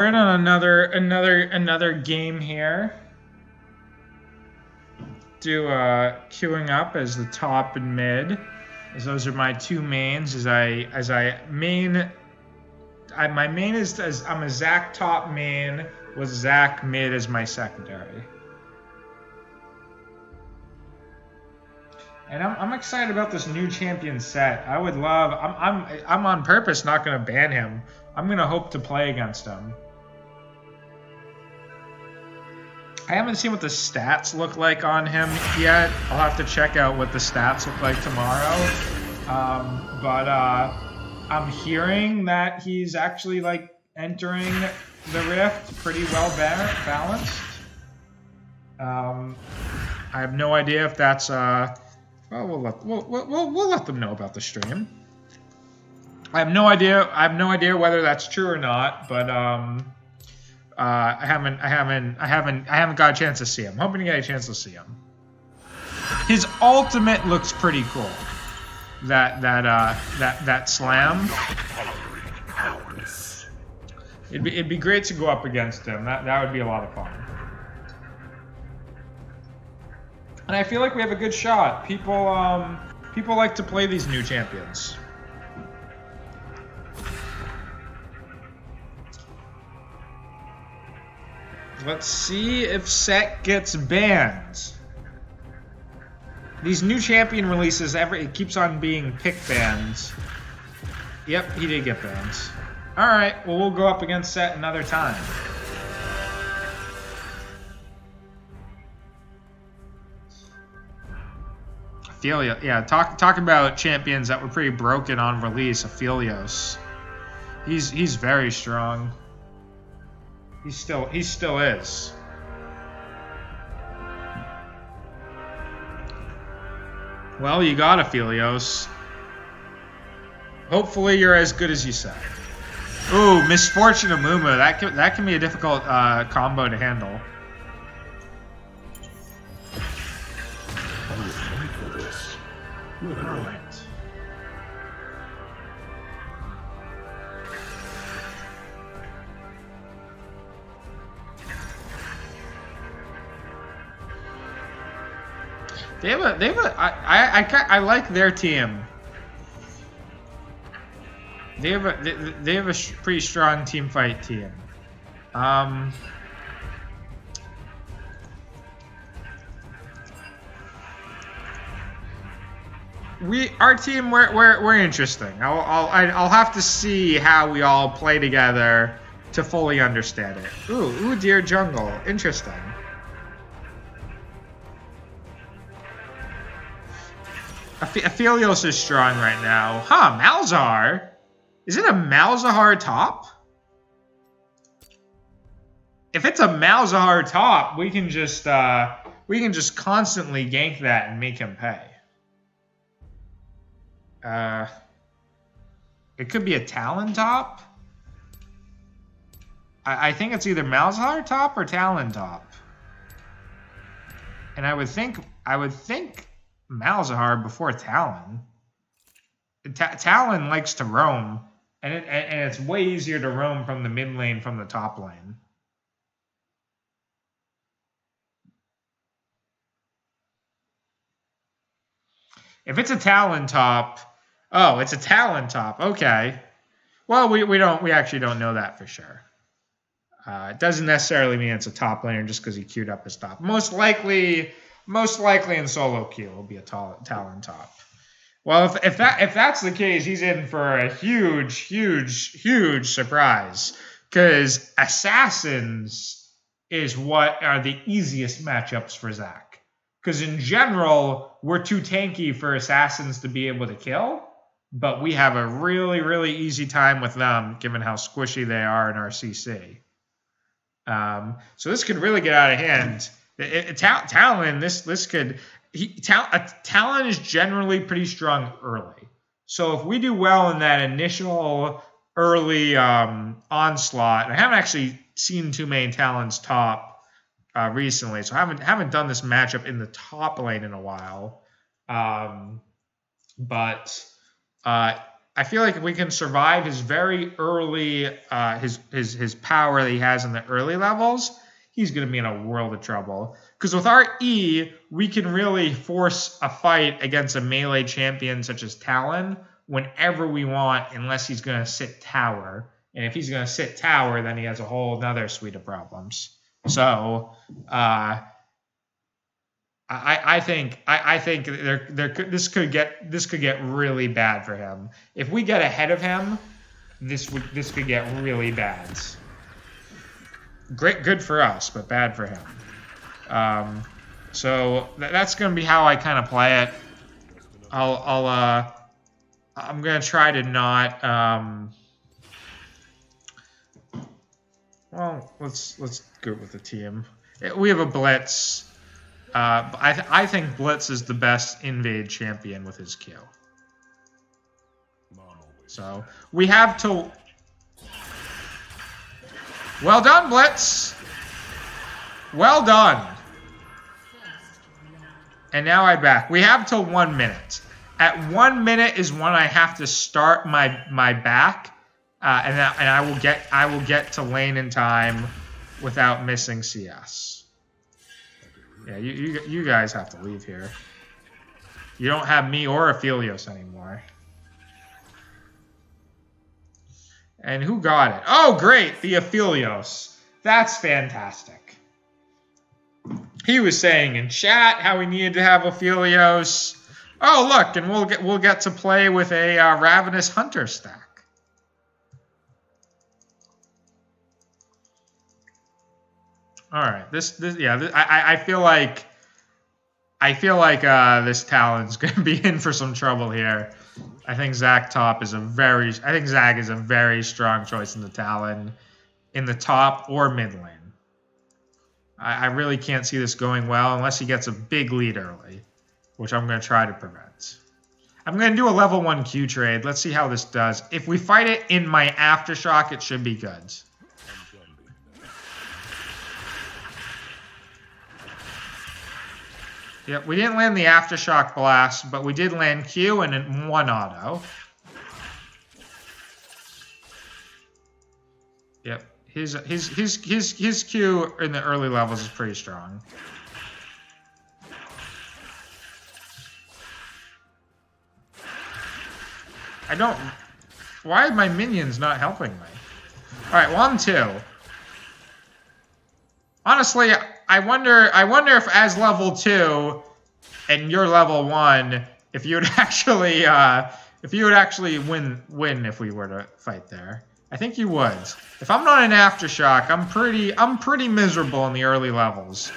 We're in on another game here. Do queuing up as the top and mid, as those are my two mains. My main is as I'm a Zac top main with Zac mid as my secondary. And I'm excited about this new champion set. I would love. I'm on purpose not going to ban him. I'm going to hope to play against him. I haven't seen what the stats look like on him yet. I'll have to check out what the stats look like tomorrow. But I'm hearing that he's actually like entering the Rift pretty well balanced. I have no idea if that's well, we'll let them know about the stream. I have no idea whether that's true or not, but I haven't got a chance to see him. I'm hoping to get a chance to see him. His ultimate looks pretty cool. That slam. It'd be great to go up against him. That would be a lot of fun. And I feel like we have a good shot. People like to play these new champions. Let's see if Set gets banned. These new champion releases, it keeps on being pick bans. Yep, he did get banned. Alright, well, we'll go up against Set another time. Aphelios, yeah, talk about champions that were pretty broken on release. Aphelios. He's very strong. He still is. Well, you got Aphelios. Hopefully you're as good as you say. Ooh, Misfortune of Mumu. That can be a difficult combo to handle. Alright. I like their team. They have a pretty strong team fight team. Our team we're interesting. I'll have to see how we all play together to fully understand it. Ooh, dear jungle, interesting. Aphelios is strong right now. Huh, Malzahar? Is it a Malzahar top? If it's a Malzahar top, we can just constantly gank that and make him pay. It could be a Talon top. I think it's either Malzahar top or Talon top. And I would think Malzahar before Talon. Talon likes to roam, and it's way easier to roam from the mid lane from the top lane. If it's a Talon top, oh, it's a Talon top. Okay. Well, we actually don't know that for sure. It doesn't necessarily mean it's a top laner just because he queued up his top. Most likely in solo queue will be a Talon top. Well, if that's the case, he's in for a huge surprise, because assassins is what are the easiest matchups for Zac. Because in general, we're too tanky for assassins to be able to kill, but we have a really easy time with them given how squishy they are in our CC. So this could really get out of hand. Talon, Talon is generally pretty strong early. So if we do well in that initial early onslaught, and I haven't actually seen too many Talons top recently, so I haven't done this matchup in the top lane in a while. But I I feel like if we can survive his very early, his power that he has in the early levels, he's going to be in a world of trouble. Because with our E, we can really force a fight against a melee champion such as Talon whenever we want, unless he's going to sit tower. And if he's going to sit tower, then he has a whole other suite of problems. So, I think this could get really bad for him. If we get ahead of him, this could get really bad. Good for us, but bad for him. So that's gonna be how I kind of play it. I'm gonna try to not. Well, let's go with the team. We have a blitz. I think Blitz is the best invade champion with his Q. So we have to. Well done, Blitz. Well done. And now I back. We have till 1 minute. At 1 minute is when I have to start my back, and I will get to lane in time without missing CS. Yeah, you guys have to leave here. You don't have me or Aphelios anymore. And who got it? Oh, great, the Aphelios. That's fantastic. He was saying in chat how we needed to have Aphelios. Oh, look, and we'll get to play with a Ravenous Hunter stack. All right, I feel like this Talon's gonna be in for some trouble here. I think Zach is a very strong choice in the Talon, in the top or mid lane. I really can't see this going well unless he gets a big lead early, which I'm gonna try to prevent. I'm gonna do a level 1 Q trade. Let's see how this does. If we fight it in my Aftershock, it should be good. Yep, we didn't land the Aftershock Blast, but we did land Q and in 1 auto. Yep, his Q in the early levels is pretty strong. Why are my minions not helping me? All right, well, I'm 2. Honestly, I wonder if as level 2 and you're level 1, if you would actually win if we were to fight there. I think you would. If I'm not an Aftershock, I'm pretty miserable in the early levels.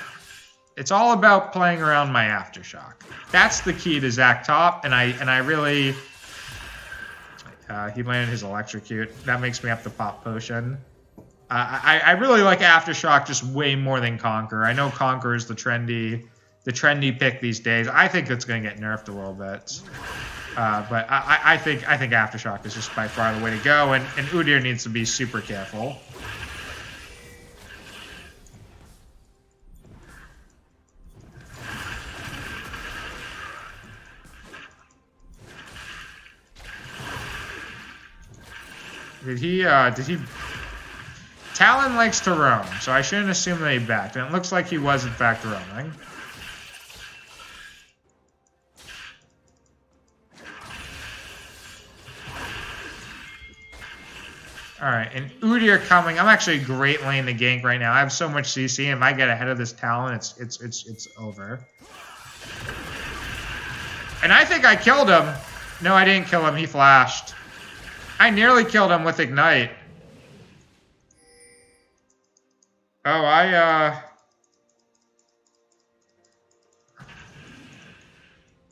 It's all about playing around my Aftershock. That's the key to Zach Top, and I really he landed his Electrocute. That makes me have to pop Potion. I really like Aftershock just way more than Conquer. I know Conquer is the trendy pick these days. I think it's going to get nerfed a little bit. But I think Aftershock is just by far the way to go, and Udyr needs to be super careful. Did he Talon likes to roam, so I shouldn't assume that he backed. And it looks like he was, in fact, roaming. Alright, and Udyr coming. I'm actually a great lane to gank right now. I have so much CC, and if I get ahead of this Talon, it's over. And I think I killed him. No, I didn't kill him. He flashed. I nearly killed him with Ignite. Oh,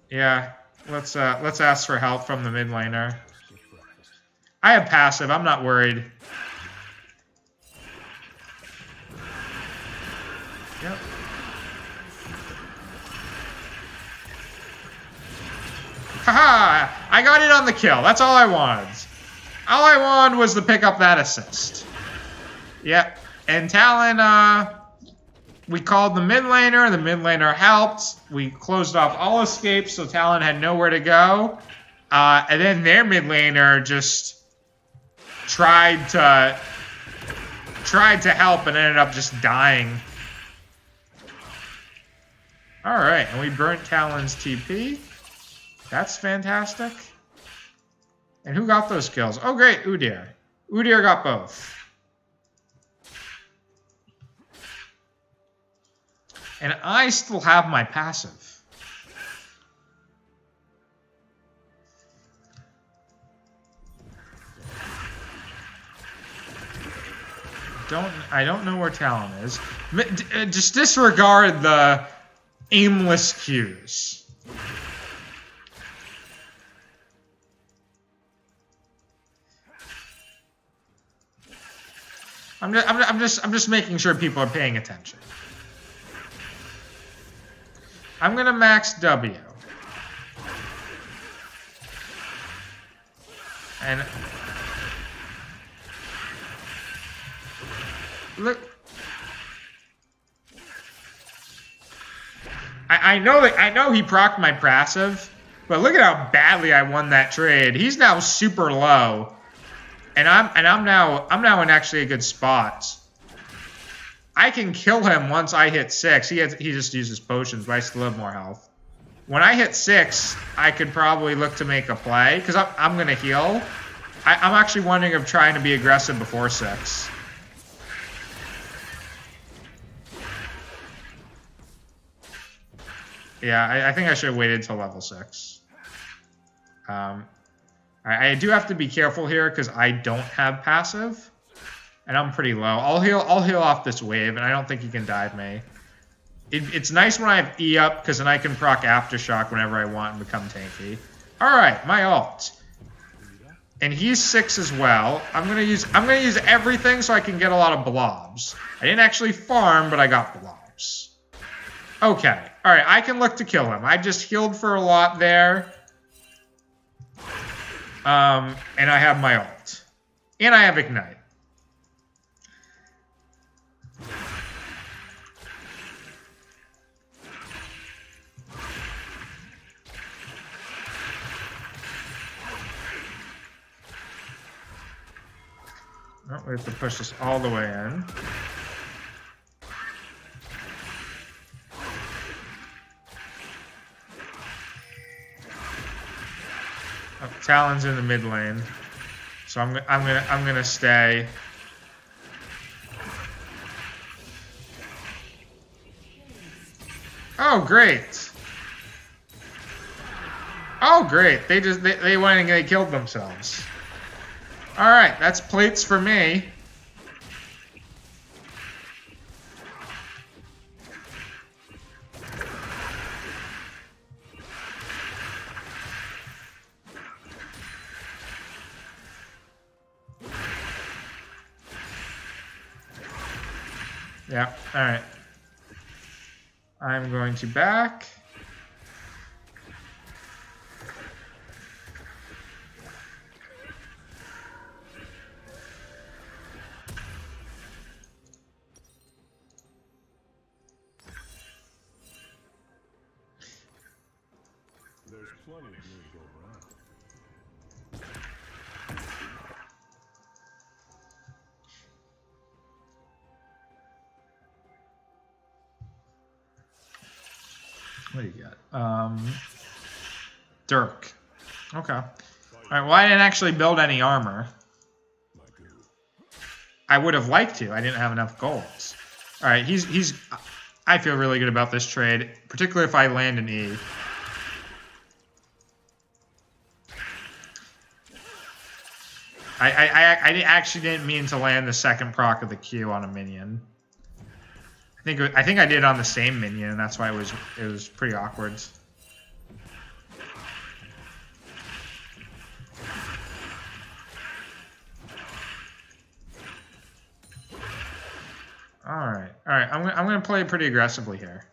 yeah, let's ask for help from the mid laner. I have passive, I'm not worried. Yep. Haha! I got it on the kill, that's all I wanted. All I wanted was to pick up that assist. Yep. And Talon, we called the mid laner helped. We closed off all escapes, so Talon had nowhere to go. And then their mid laner just tried to help and ended up just dying. Alright, and we burnt Talon's TP. That's fantastic. And who got those kills? Oh great, Udyr. Udyr got both. And I still have my passive. I don't know where Talon is. Just disregard the aimless cues. I'm just making sure people are paying attention. I'm gonna max W. And look, I know he procced my passive, but look at how badly I won that trade. He's now super low, and I'm now in actually a good spot. I can kill him once I hit 6. He just uses potions, but I still have more health. When I hit 6, I could probably look to make a play because I'm gonna heal. I'm actually wondering of trying to be aggressive before 6. Yeah, I think I should have waited till level 6. I do have to be careful here because I don't have passive, and I'm pretty low. I'll heal off this wave, and I don't think he can dive me. It's nice when I have E up because then I can proc Aftershock whenever I want and become tanky. All right, my ult, and he's 6 as well. I'm gonna use everything so I can get a lot of blobs. I didn't actually farm, but I got blobs. Okay. All right, I can look to kill him. I just healed for a lot there. And I have my ult. And I have Ignite. Oh, we have to push this all the way in. Oh, Talon's in the mid lane, so I'm gonna stay. Oh great! Oh great! They went and they killed themselves. All right, that's plates for me. Yeah, all right. I'm going to back. There's plenty of me to go around. What do you got? Dirk. Okay. All right, well, I didn't actually build any armor. I would have liked to. I didn't have enough golds. All right, he's... I feel really good about this trade, particularly if I land an E. I actually didn't mean to land the second proc of the Q on a minion. I think I did on the same minion, and that's why it was pretty awkward. All right. I'm gonna play pretty aggressively here.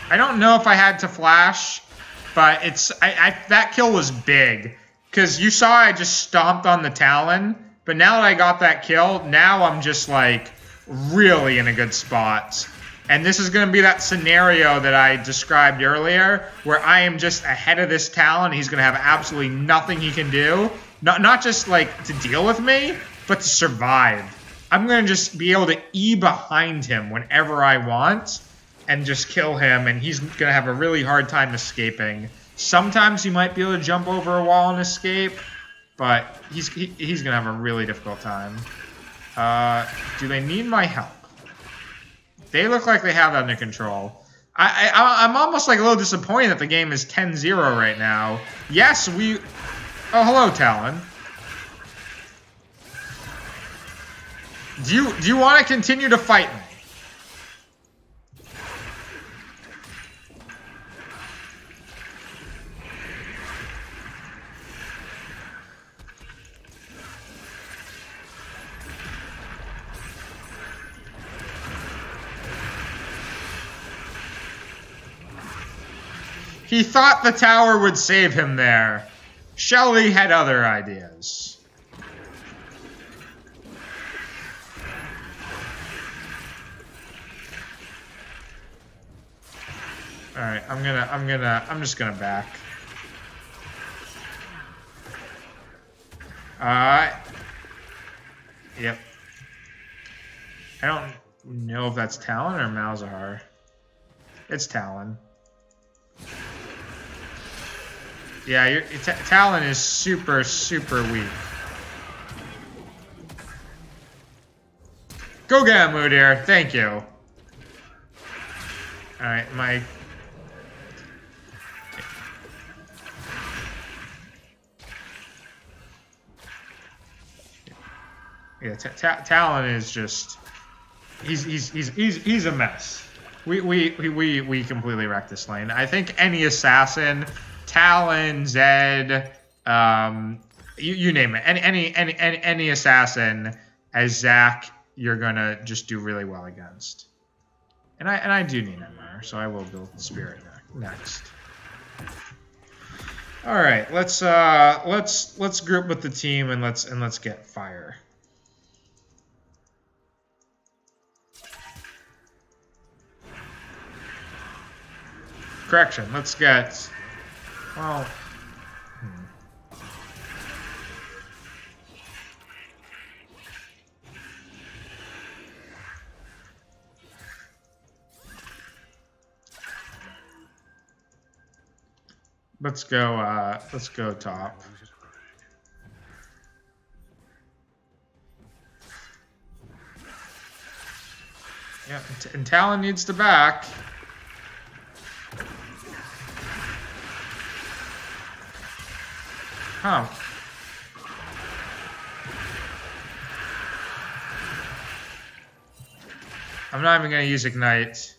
I don't know if I had to flash, but that kill was big because you saw I just stomped on the Talon But now that I got that kill, now I'm just like really in a good spot. And this is going to be that scenario that I described earlier, where I am just ahead of this Talon. He's going to have absolutely nothing he can do. Not just like to deal with me, but to survive. I'm going to just be able to E behind him whenever I want and just kill him, and he's going to have a really hard time escaping. Sometimes he might be able to jump over a wall and escape, but he's going to have a really difficult time. Do they need my help? They look like they have that under control. I'm almost like a little disappointed that the game is 10-0 right now. Yes, we... Oh, hello, Talon. Do you want to continue to fight me? He thought the tower would save him there. Shelley had other ideas. Alright, I'm just gonna back. Yep. I don't know if that's Talon or Malzahar. It's Talon. Yeah, Talon is super, super weak. Go get him, Udyr. Thank you. Alright, my... Yeah, Talon is just... He's a mess. We completely wrecked this lane. I think any assassin... Talon, Zed, you name it. Any assassin as Zac, you're gonna just do really well against. And I do need Emmer, so I will build Spirit next. All right, let's group with the team and let's get fire. Correction. Let's get. Well, let's go top. Yeah, and Talon needs to back. Huh. I'm not even going to use Ignite.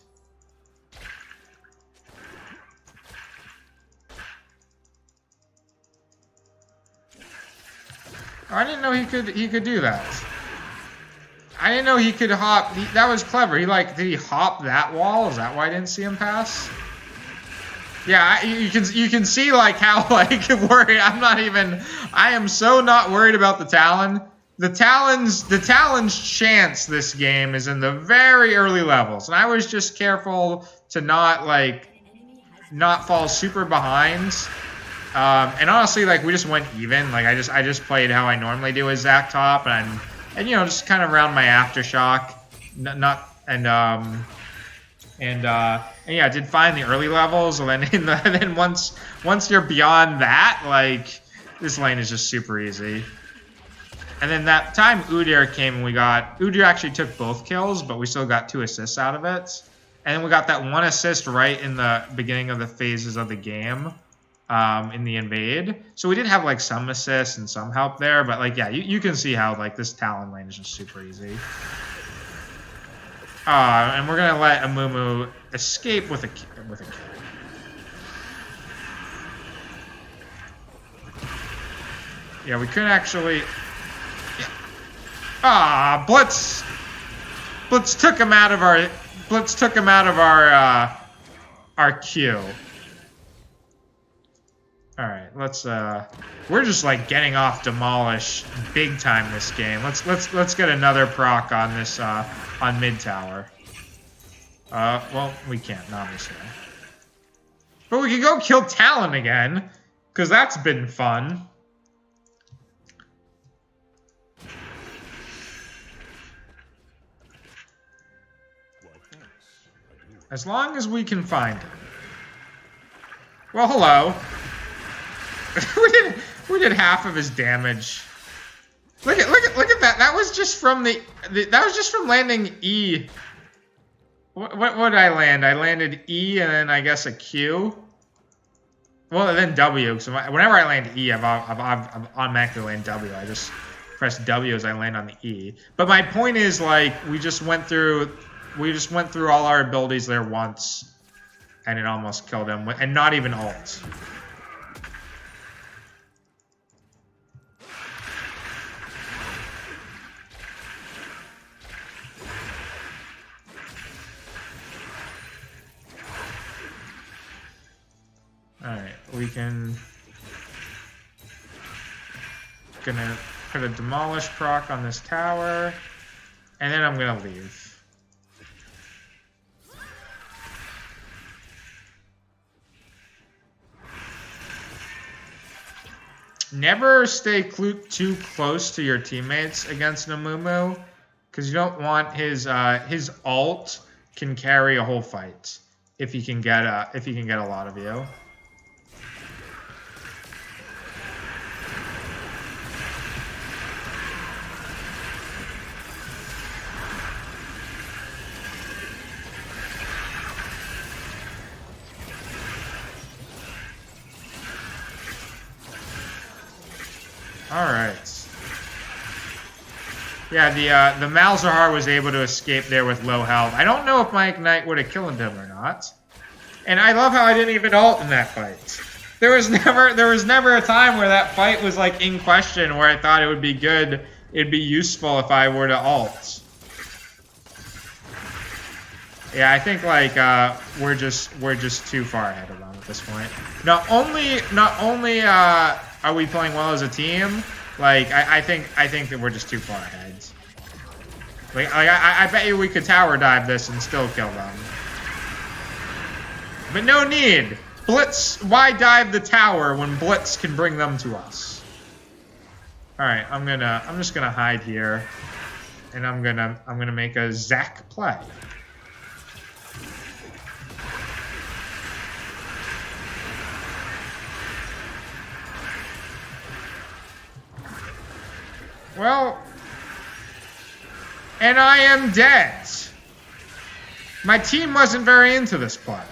Oh, I didn't know he could do that. I didn't know he could hop. That was clever. Did he hop that wall? Is that why I didn't see him pass? Yeah, you can see like how like worried I am so not worried about the Talon. The Talon's chance this game is in the very early levels, and I was just careful to not fall super behind. And honestly, like we just went even. Like I just played how I normally do as Zac top, and you know just kind of around my aftershock, and yeah, I did fine in the early levels, and then once you're beyond that, like this lane is just super easy. And then that time Udyr came, and Udyr actually took both kills, but we still got 2 assists out of it. And then we got that 1 assist right in the beginning of the phases of the game, in the invade. So we did have like some assists and some help there, but like yeah, you can see how like this Talon lane is just super easy. And we're gonna let Amumu escape with a kill. Yeah, we couldn't actually. Blitz took him out of our queue. All right, let's we're just like getting off demolish big time this game. Let's get another proc on this on mid tower. Well, we can't, not this way. But we can go kill Talon again, because that's been fun. As long as we can find him. Well, hello. we did half of his damage. Look at that. That was just from that was just from landing E. What did I land? I landed E and then I guess a Q. Well, and then W. So whenever I land E, I've automatically land W. I just press W as I land on the E. But my point is, like, we just went through all our abilities there once, and it almost killed him, and not even ult. Alright, we can... Gonna put a demolish proc on this tower, and then I'm gonna leave. Never stay too close to your teammates against Namumu, because you don't want his ult can carry a whole fight if he can get a lot of you. Alright. Yeah, the Malzahar was able to escape there with low health. I don't know if my Ignite would have killed him or not. And I love how I didn't even ult in that fight. There was never a time where that fight was like in question where I thought it would be good, it'd be useful if I were to ult. Yeah, I think like we're just too far ahead of them at this point. Not only are we playing well as a team, like I think that we're just too far ahead. Like I bet you we could tower dive this and still kill them. But no need. Blitz, why dive the tower when Blitz can bring them to us? Alright, I'm just gonna hide here. And I'm gonna make a Zac play. Well, and I am dead. My team wasn't very into this play.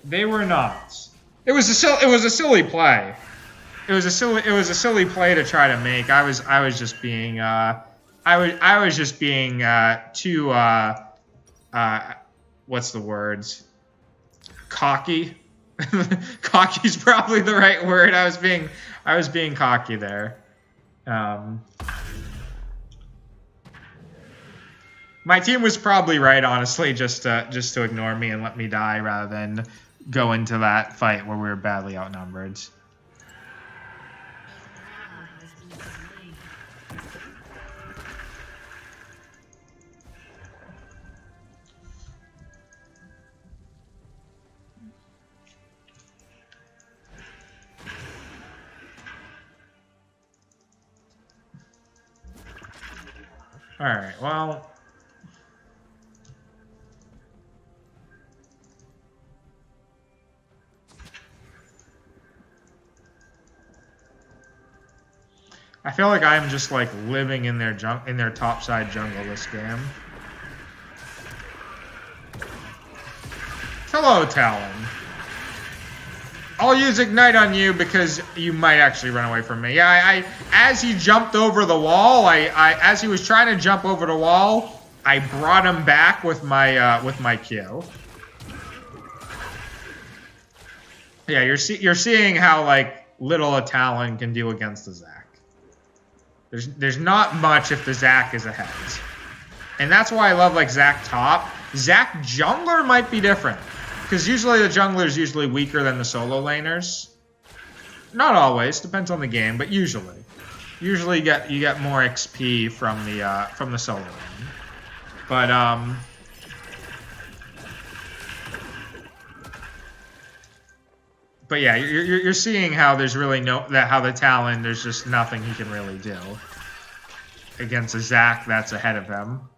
They were not. It was a silly play. It was a silly play to try to make. I was just being too what's the words? Cocky. Cocky's probably the right word. I was being cocky there. My team was probably right, honestly, just to ignore me and let me die rather than go into that fight where we were badly outnumbered. All right, well, I feel like I'm just like living in their topside jungle this game. Hello, Talon. I'll use Ignite on you because you might actually run away from me. Yeah, as he jumped over the wall, as he was trying to jump over the wall, I brought him back with my Q. Yeah, you're seeing how like little a Talon can do against the Zac. There's not much if the Zac is ahead, and that's why I love like Zac top. Zac jungler might be different. because usually the jungler is usually weaker than the solo laners. Not always, depends on the game, but usually. Usually you get more XP from the solo lane. But yeah, you're seeing how there's really how the Talon, there's just nothing he can really do against a Zac that's ahead of him.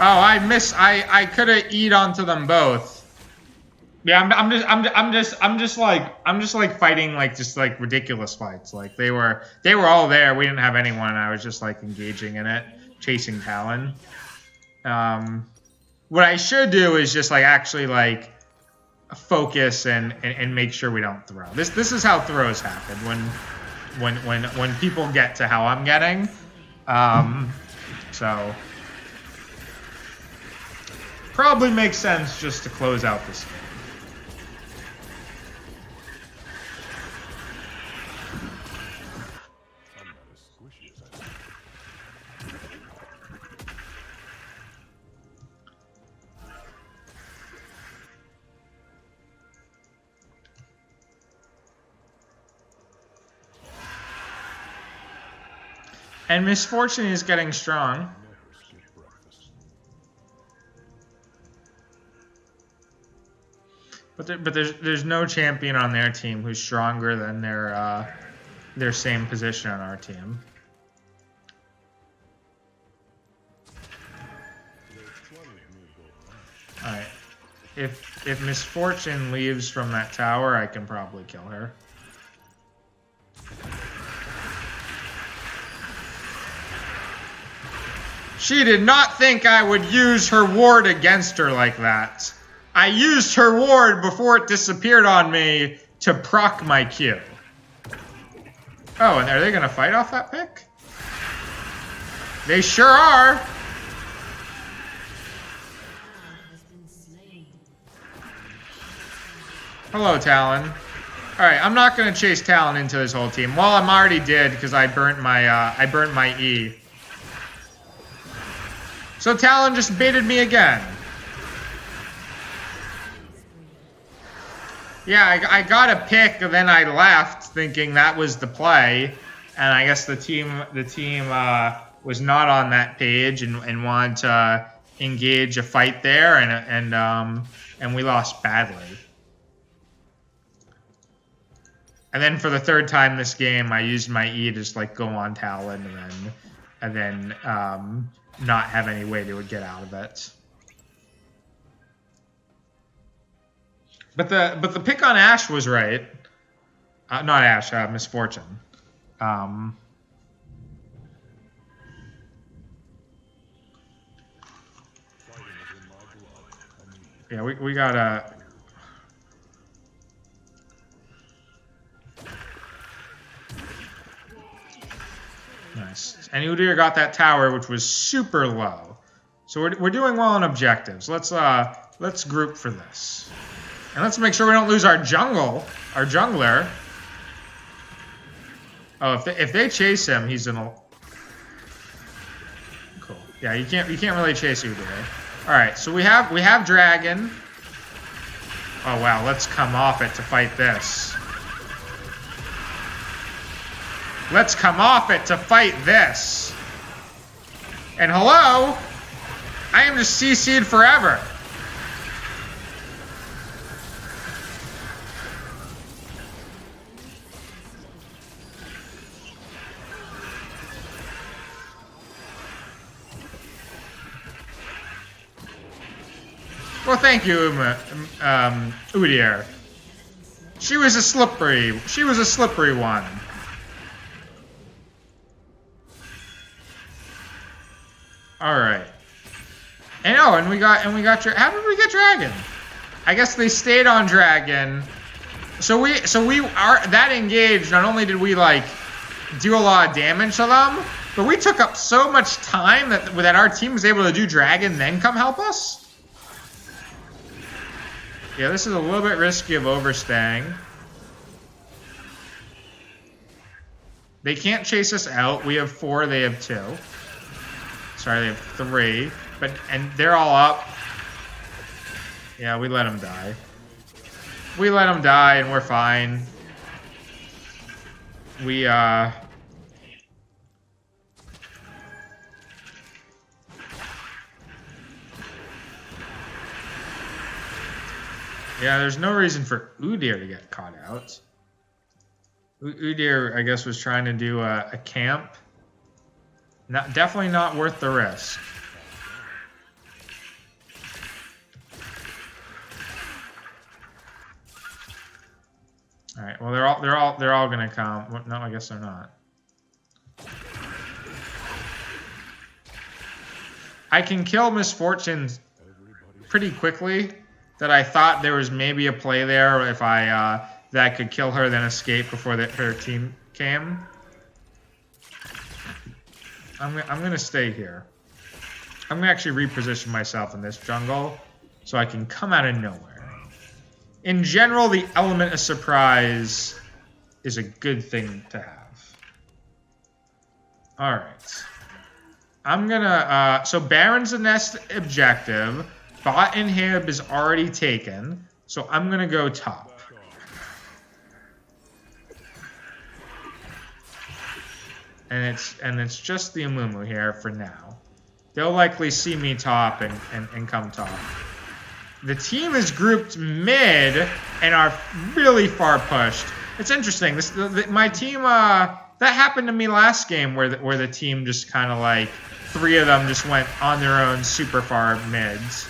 Oh, I could have eat onto them both. Yeah, I'm just like fighting like just like ridiculous fights. Like they were all there. We didn't have anyone. I was just like engaging in it, chasing Talon. What I should do is just like actually like focus and make sure we don't throw. This is how throws happen when people get to how I'm getting. So probably makes sense just to close out this game. And Misfortune is getting strong. But there's no champion on their team who's stronger than their same position on our team. All right. If Misfortune leaves from that tower, I can probably kill her. She did not think I would use her ward against her like that. I used her ward before it disappeared on me to proc my Q. Oh, and are they going to fight off that pick? They sure are. Hello, Talon. Alright, I'm not going to chase Talon into his whole team. Well, I'm already did because I burnt my E. So Talon just baited me again. Yeah, I got a pick and then I left thinking that was the play, and I guess the team was not on that page and wanted to engage a fight there, and we lost badly. And then for the third time this game, I used my E to just like go on Talon and then not have any way to get out of it. But the pick on Ashe was right. Not Ashe, Misfortune. Yeah, we gotta. Nice. And Udyr got that tower, which was super low. So we're doing well on objectives. Let's group for this. And let's make sure we don't lose our jungler. Oh, if they chase him, he's in a... Cool. Yeah, you can't really chase Udyr. All right, so we have dragon. Oh wow, let's come off it to fight this. Let's come off it to fight this. And hello, I am just CC'd forever. Well, thank you, Udyr. She was a slippery one. All right. And oh, and we got how did we get dragon? I guess they stayed on dragon. So we are that engaged. Not only did we like do a lot of damage to them, but we took up so much time that our team was able to do dragon then come help us. Yeah, this is a little bit risky of overstaying. They can't chase us out. We have 4, they have 2. Sorry, they have 3. And they're all up. Yeah, we let them die. We let them die and we're fine. Yeah, there's no reason for Udyr to get caught out. Udyr, I guess, was trying to do a camp. Definitely not worth the risk. All right. Well, they're all gonna come. No, I guess they're not. I can kill Misfortune pretty quickly. That I thought there was maybe a play there if that I could kill her then escape before her team came. I'm gonna stay here. I'm gonna actually reposition myself in this jungle so I can come out of nowhere. In general, the element of surprise is a good thing to have. All right. I'm gonna so Baron's the next objective. Bot inhib is already taken, so I'm gonna go top. And it's just the Amumu here for now. They'll likely see me top and come top. The team is grouped mid and are really far pushed. It's interesting. My team that happened to me last game where the team just kind of like 3 of them just went on their own super far mids.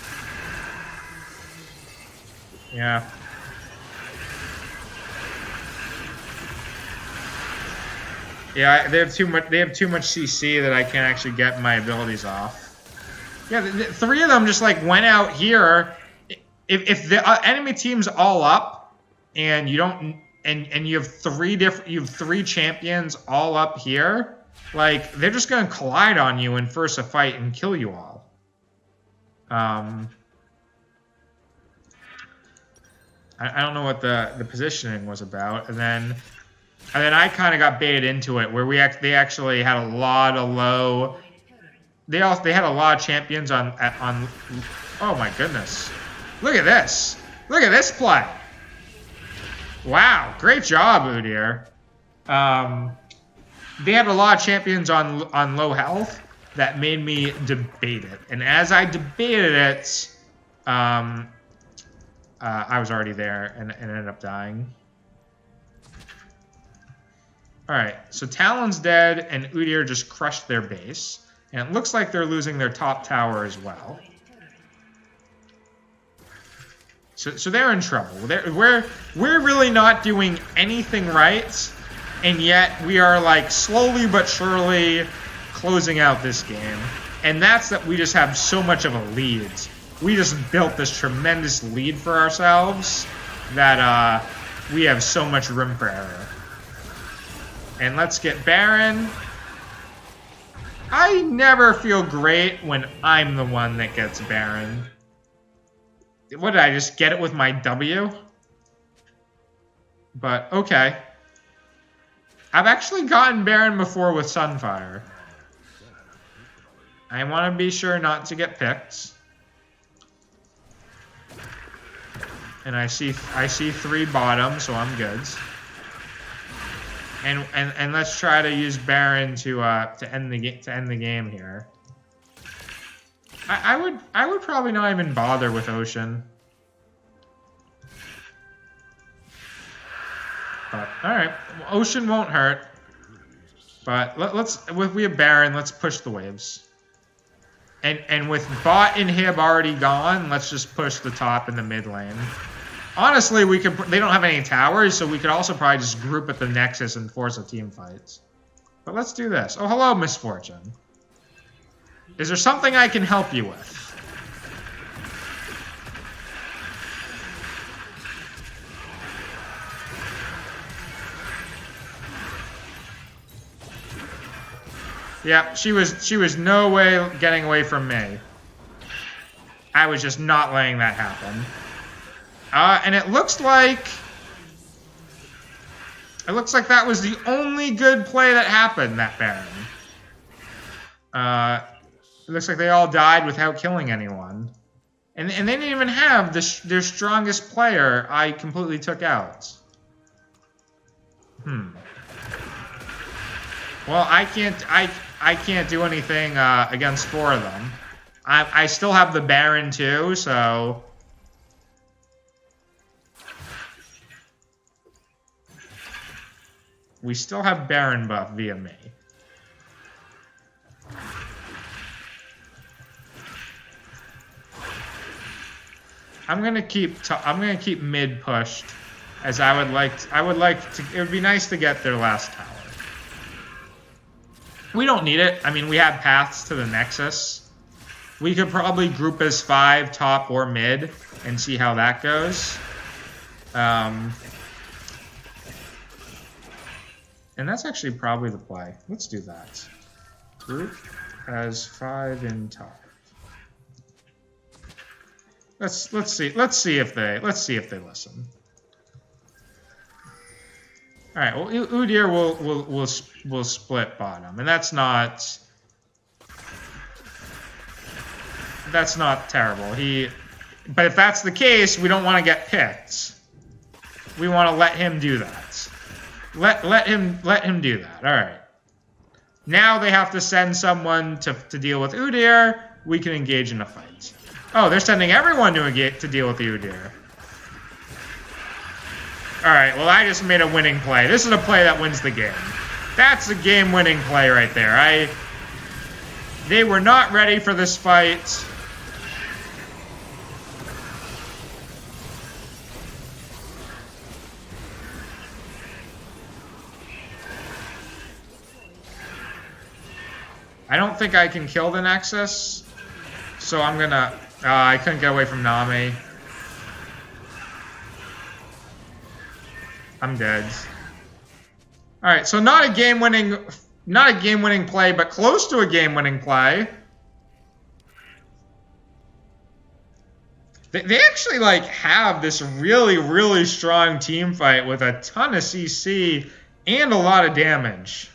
Yeah. Yeah, they have too much CC that I can't actually get my abilities off. Yeah, the 3 of them just like went out here. If the enemy team's all up and you don't and you have 3 champions all up here, like they're just gonna collide on you and force a fight and kill you all. I don't know what the positioning was about, and then I kind of got baited into it where they actually had a lot of low. They had a lot of champions on. Oh my goodness! Look at this! Look at this play! Wow, great job, Udyr. They had a lot of champions on low health that made me debate it, and as I debated it, I was already there and ended up dying. Alright, so Talon's dead and Udyr just crushed their base. And it looks like they're losing their top tower as well. So they're in trouble. We're really not doing anything right. And yet we are like slowly but surely closing out this game. And that's that we just have so much of a lead. We just built this tremendous lead for ourselves that we have so much room for error. And let's get Baron. I never feel great when I'm the one that gets Baron. What, did I just get it with my W? But, okay. I've actually gotten Baron before with Sunfire. I want to be sure not to get picked. And I see 3 bottom, so I'm good. And let's try to use Baron to end the game here. I would probably not even bother with Ocean. But all right, Ocean won't hurt. But if we have Baron, let's push the waves. And with bot inhib already gone, let's just push the top in the mid lane. Honestly, we could. They don't have any towers, so we could also probably just group at the Nexus and force a team fight. But let's do this. Oh, hello, Misfortune. Is there something I can help you with? Yeah, she was no way getting away from me. I was just not letting that happen. And it looks like that was the only good play that happened, that Baron. It looks like they all died without killing anyone. And they didn't even have their strongest player I completely took out. Well, I can't do anything against 4 of them. I still have the Baron too, so... We still have Baron buff via me. I'm gonna keep mid pushed, as I would like to. It would be nice to get their last tower. We don't need it. I mean, we have paths to the Nexus. We could probably group as 5 top or mid and see how that goes. And that's actually probably the play. Let's do that. Group as 5 in top. Let's see if they listen. All right. Well, Udyr will split bottom, and that's not terrible. But if that's the case, we don't want to get picked. We want to let him do that. Let him do that. All right. Now they have to send someone to deal with Udyr. We can engage in a fight. Oh, they're sending everyone to deal with Udyr. Alright, well, I just made a winning play. This is a play that wins the game. That's a game-winning play right there. They were not ready for this fight. I don't think I can kill the Nexus. So I'm gonna... I couldn't get away from Nami. I'm dead. All right, so not a game-winning play, but close to a game-winning play. They actually like have this really, really strong team fight with a ton of CC and a lot of damage.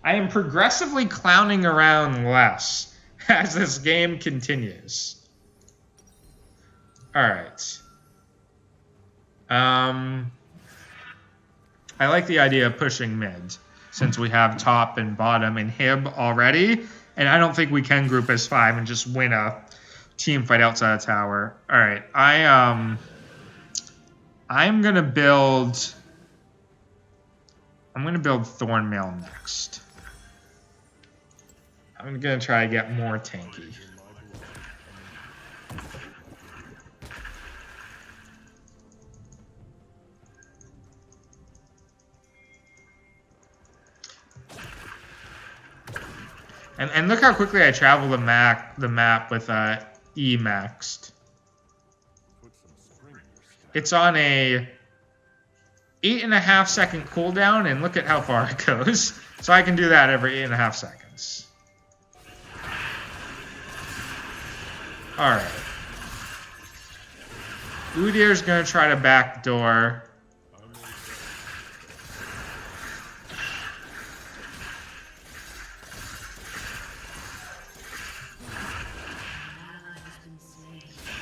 I am progressively clowning around less as this game continues. All right. I like the idea of pushing mid, since we have top and bottom and Hib already, and I don't think we can group as 5 and just win a team fight outside the tower. All right, I'm gonna build Thornmail next. I'm gonna try to get more tanky. And look how quickly I travel the map with E maxed. It's on a 8.5 second cooldown, and look at how far it goes. So I can do that every 8.5 seconds. Alright. Udyr's gonna try to backdoor.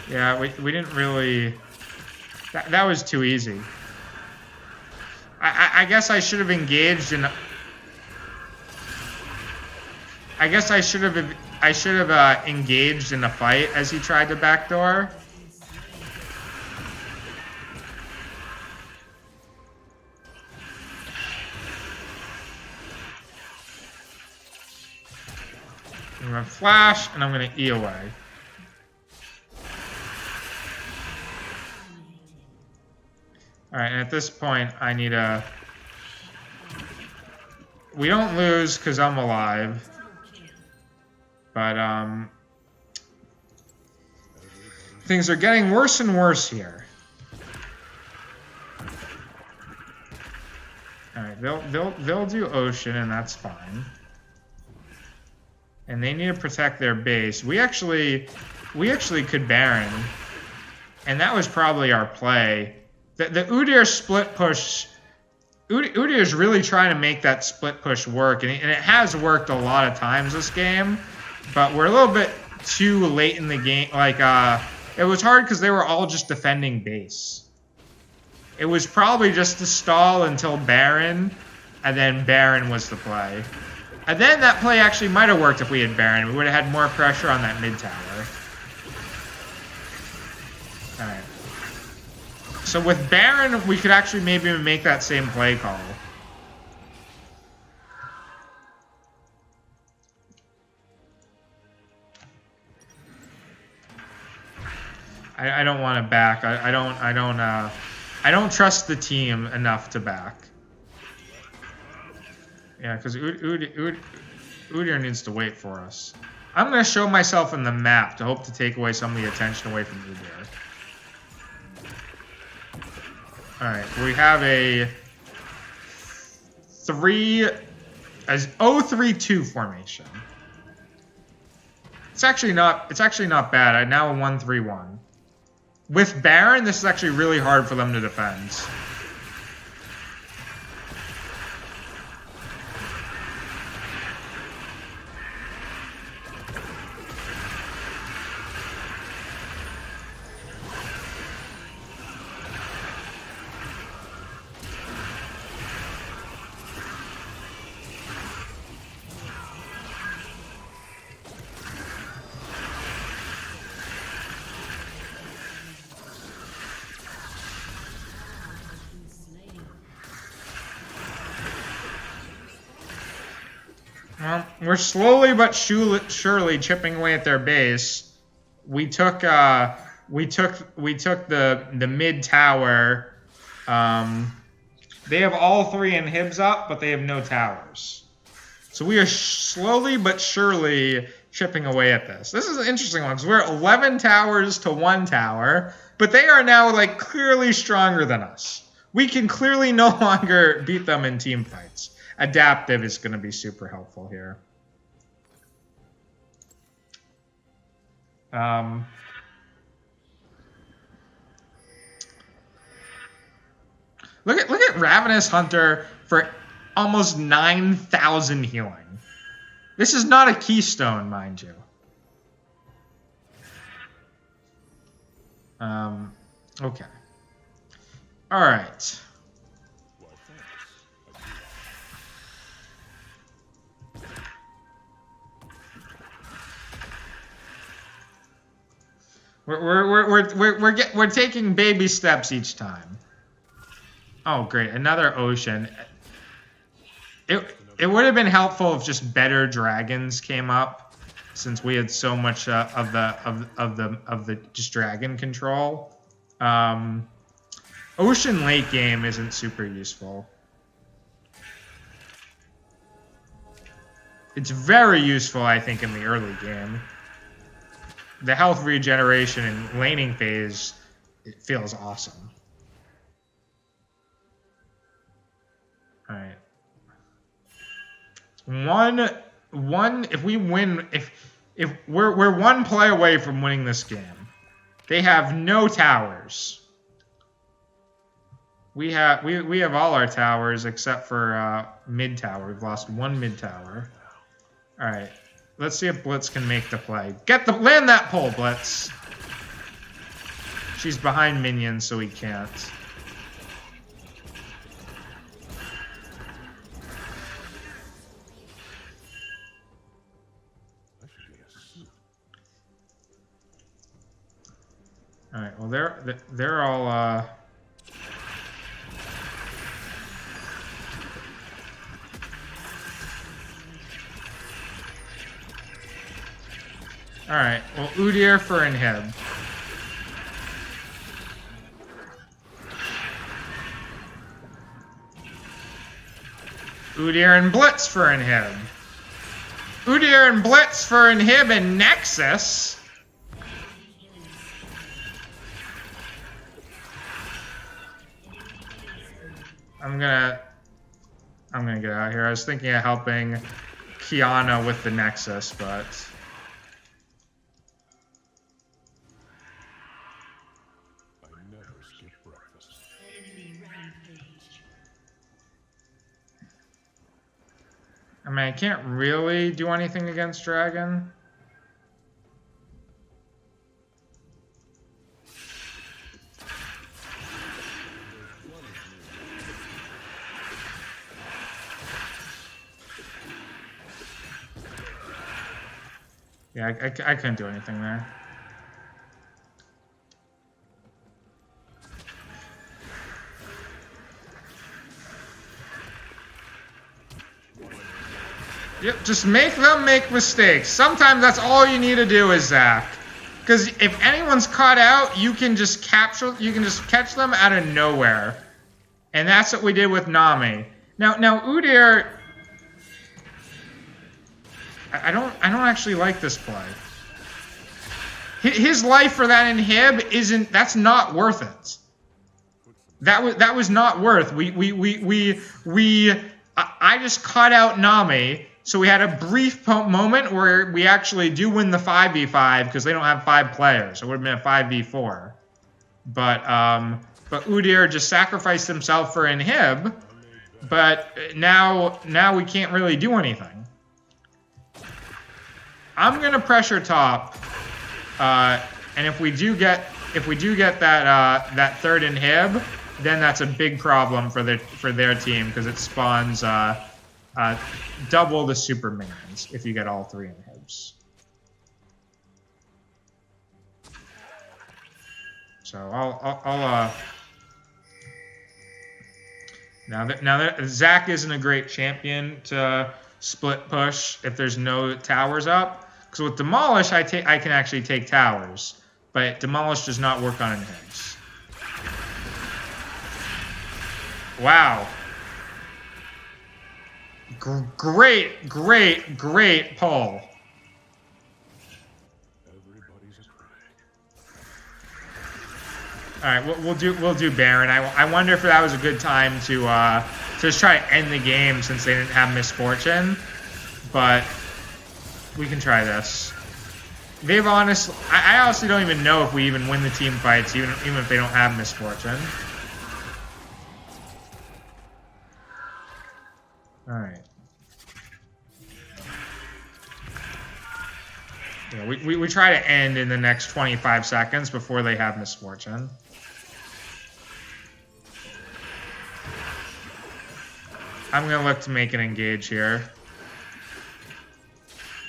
Yeah, we didn't really... That was too easy. I guess I should have engaged in... I guess I should have engaged in a fight as he tried to backdoor. I'm gonna flash and I'm gonna E away. Alright, and at this point, I need a... We don't lose because I'm alive. But, things are getting worse and worse here. Alright, they'll do Ocean, and that's fine. And they need to protect their base. We actually could Baron. And that was probably our play. The Udyr split push... Udyr is really trying to make that split push work. And it has worked a lot of times this game. But we're a little bit too late in the game. Like, it was hard because they were all just defending base. It was probably just to stall until Baron. And then Baron was the play. And then that play actually might have worked if we had Baron. We would have had more pressure on that mid tower. Alright. So with Baron, we could actually maybe make that same play call. I don't want to back. I don't trust the team enough to back. Yeah, because Udyr needs to wait for us. I'm going to show myself in the map to hope to take away some of the attention away from Udyr. Alright, we have a 0-3-2 formation. It's actually not bad. I now a 1-3-1. With Baron, this is actually really hard for them to defend. We're slowly but surely chipping away at their base. We took the mid tower. They have all 3 inhibs up, but they have no towers. So we are slowly but surely chipping away at this. This is an interesting one because we're 11 towers to 1 tower, but they are now like clearly stronger than us. We can clearly no longer beat them in team fights. Adaptive is going to be super helpful here. Look at Ravenous Hunter for almost 9,000 healing. This is not a keystone, mind you. Okay. All right. We're taking baby steps each time. Oh, great! Another ocean. It would have been helpful if just better dragons came up, since we had so much of the just dragon control. Ocean late game isn't super useful. It's very useful, I think, in the early game. The health regeneration in laning phase, it feels awesome. All right. If we win, if we're 1 play away from winning this game. They have no towers. We have all our towers except for mid tower. We've lost 1 mid tower. All right. Let's see if Blitz can make the play. Land that pole, Blitz. She's behind minions, so he can't. All right. Well, they're all. All right. Well, Udyr for inhib. Udyr and Blitz for inhib. Udyr and Blitz for inhib and Nexus. I'm gonna get out of here. I was thinking of helping Kiana with the Nexus, but I never skip breakfast. I mean, I can't really do anything against Dragon. Yeah, I couldn't do anything there. Yep, just make them make mistakes. Sometimes that's all you need to do is Zach. Because if anyone's caught out, you can just catch them out of nowhere. And that's what we did with Nami. Now Udyr, I don't actually like this play. His life for that inhib that's not worth it. That was not worth. I just caught out Nami, so we had a brief moment where we actually do win the 5v5 because they don't have 5 players. It would have been a 5v4. But Udyr just sacrificed himself for inhib, but now we can't really do anything. I'm gonna pressure top, and if we do get that third inhib, then that's a big problem for their team because it spawns double the super minions if you get all 3 inhibs. So I'll now that Zach isn't a great champion to split push if there's no towers up, because with Demolish I can actually take towers, but Demolish does not work on inhibs. Wow. Great pull. All right, we'll do Baron. I wonder if that was a good time to just try to end the game since they didn't have Misfortune, but we can try this. I honestly don't even know if we even win the team fights, even if they don't have Misfortune. All right. Yeah, we try to end in the next 25 seconds before they have Misfortune. I'm going to look to make an engage here.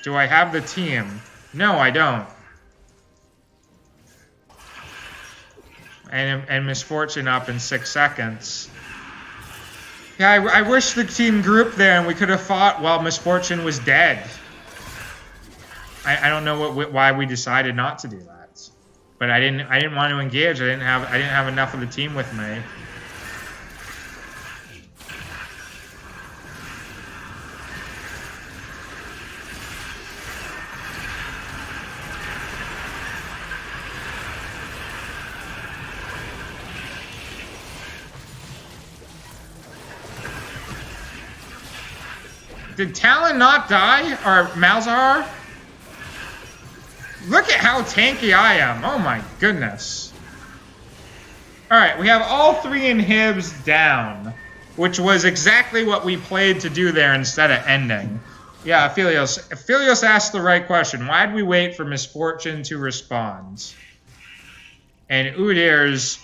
Do I have the team? No, I don't. And Misfortune up in 6 seconds. Yeah, I wish the team grouped there and we could have fought while Misfortune was dead. I don't know why we decided not to do that, but I didn't want to engage. I didn't have enough of the team with me. Did Talon not die or Malzahar? Look at how tanky I am. Oh my goodness. Alright, we have all 3 inhibs down, which was exactly what we played to do there instead of ending. Yeah, Aphelios asked the right question. Why did we wait for Misfortune to respond? And Udyr's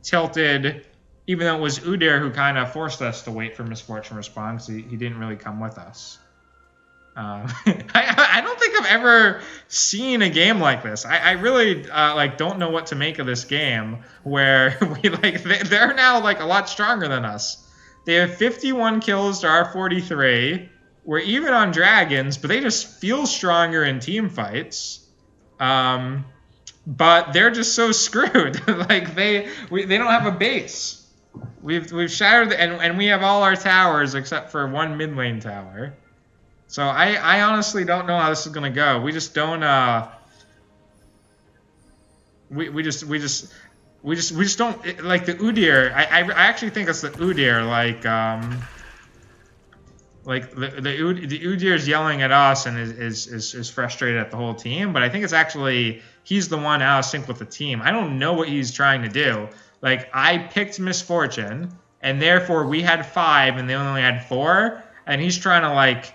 tilted, even though it was Udyr who kind of forced us to wait for Misfortune to respond because he didn't really come with us. I don't think I've ever seen a game like this. I really don't know what to make of this game where they're now a lot stronger than us. They have 51 kills to our 43. We're even on dragons, but they just feel stronger in team fights. But they're just so screwed. They don't have a base. We've shattered and we have all our towers except for 1 mid lane tower. So I honestly don't know how this is gonna go. We just don't we just don't like the Udyr. I actually think it's the Udyr Like the Udir's yelling at us and is frustrated at the whole team, but I think it's actually he's the one out of sync with the team. I don't know what he's trying to do. Like I picked Misfortune, and therefore we had 5 and they only had 4, and he's trying to like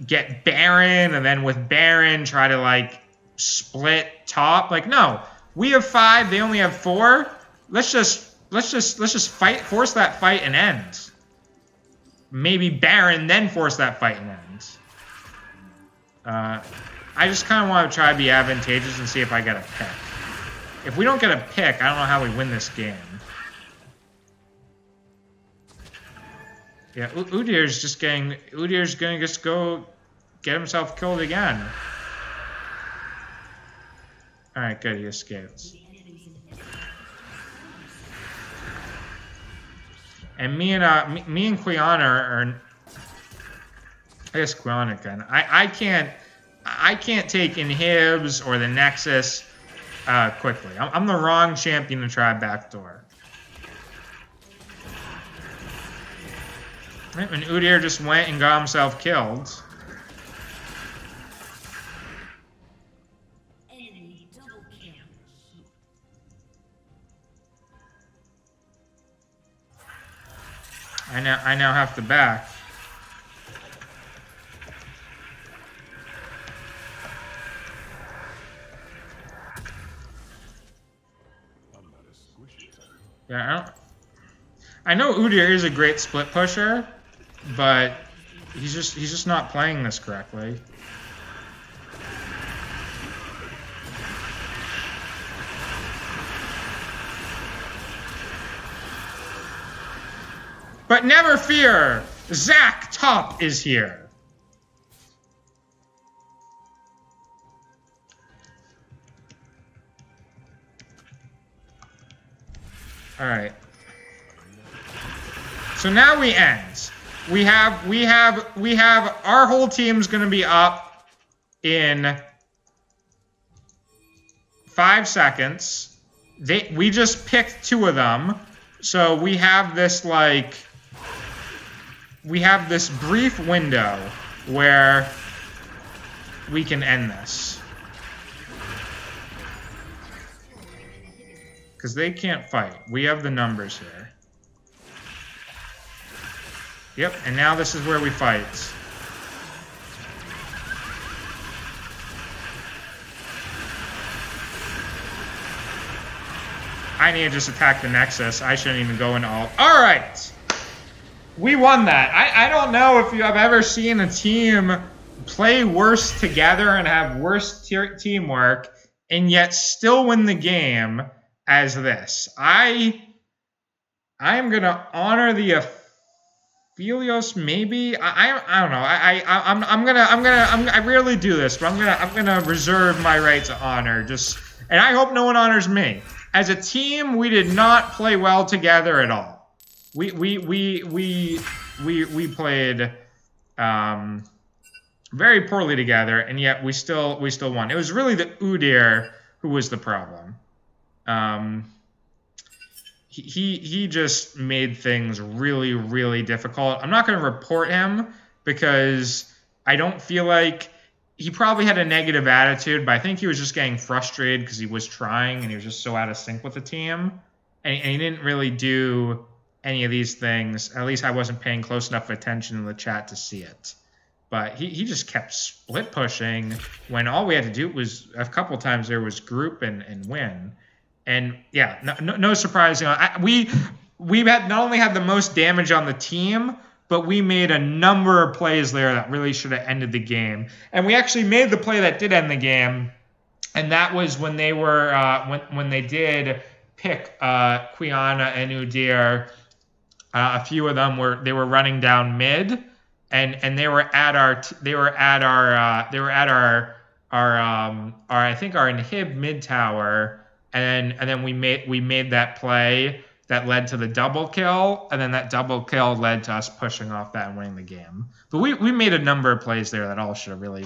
get Baron, and then with Baron try to like split top. Like no, we have 5, they only have 4. Let's just fight, force that fight and end. Maybe Baron, then force that fight and end. I just kind of want to try to be advantageous and see if I get a pick. If we don't get a pick, I don't know how we win this game. Yeah, Udir's just getting... Udir's going to just go get himself killed again. Alright, good, he escapes. And me and Quiana are I guess Quiana can. I can't take inhibs or the Nexus quickly. I'm the wrong champion to try backdoor. Right, and Udyr just went and got himself killed. I now have to back. Yeah, I know Udyr is a great split pusher, but he's just not playing this correctly. But never fear, Zach Top is here. All right. So now we end. We have our whole team's gonna be up in 5 seconds. We just picked 2 of them, so we have this like. We have this brief window where we can end this. Because they can't fight. We have the numbers here. Yep, and now this is where we fight. I need to just attack the Nexus. I shouldn't even go into all. All right. We won that. I don't know if you have ever seen a team play worse together and have worse teamwork and yet still win the game as this. I am gonna honor the Aphelios, maybe. I don't know. I rarely do this, but I'm gonna reserve my right to honor. And I hope no one honors me. As a team, we did not play well together at all. We played very poorly together, and yet we still won. It was really the Udyr who was the problem. He just made things really, really difficult. I'm not going to report him because I don't feel like he probably had a negative attitude, but I think he was just getting frustrated because he was trying and he was just so out of sync with the team, and he didn't really do any of these things. At least I wasn't paying close enough attention in the chat to see it. But he just kept split pushing when all we had to do was a couple times there was group and win. And yeah, no surprise. We had not only had the most damage on the team, but we made a number of plays there that really should have ended the game. And we actually made the play that did end the game, and that was when they were when they did pick Quiana and Udyr. A few of them were running down mid, and they were at our I think our inhib mid tower, and then we made that play that led to the double kill, and then that double kill led to us pushing off that and winning the game. But we made a number of plays there that all should have really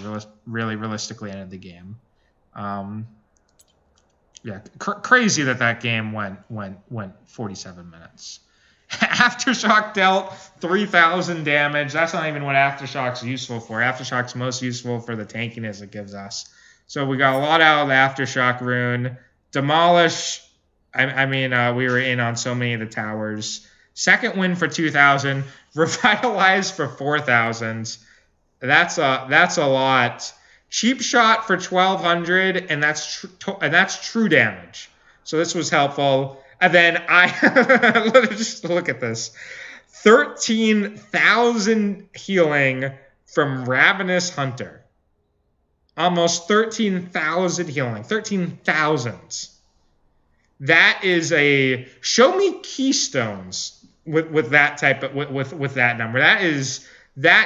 realistically ended the game. Yeah, crazy that game went 47 minutes. Aftershock dealt 3,000 damage. That's not even what Aftershock's useful for. Aftershock's most useful for the tankiness it gives us. So we got a lot out of the Aftershock rune. Demolish. We were in on so many of the towers. Second win for 2,000. Revitalize for 4,000. That's a lot. Cheap shot for 1,200, and that's true damage. So this was helpful. And then just look at this. 13,000 healing from Ravenous Hunter. Almost 13,000 healing. 13,000. That is a show me keystones with that type of with that number. That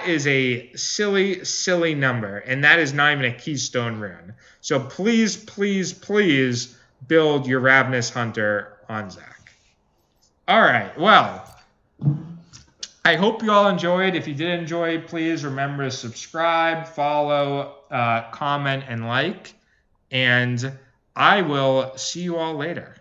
is a silly number, and that is not even a keystone rune. So please build your Ravenous Hunter on Zach. All right, well, I hope you all enjoyed. If you did enjoy, please remember to subscribe, follow, comment, and like. And I will see you all later.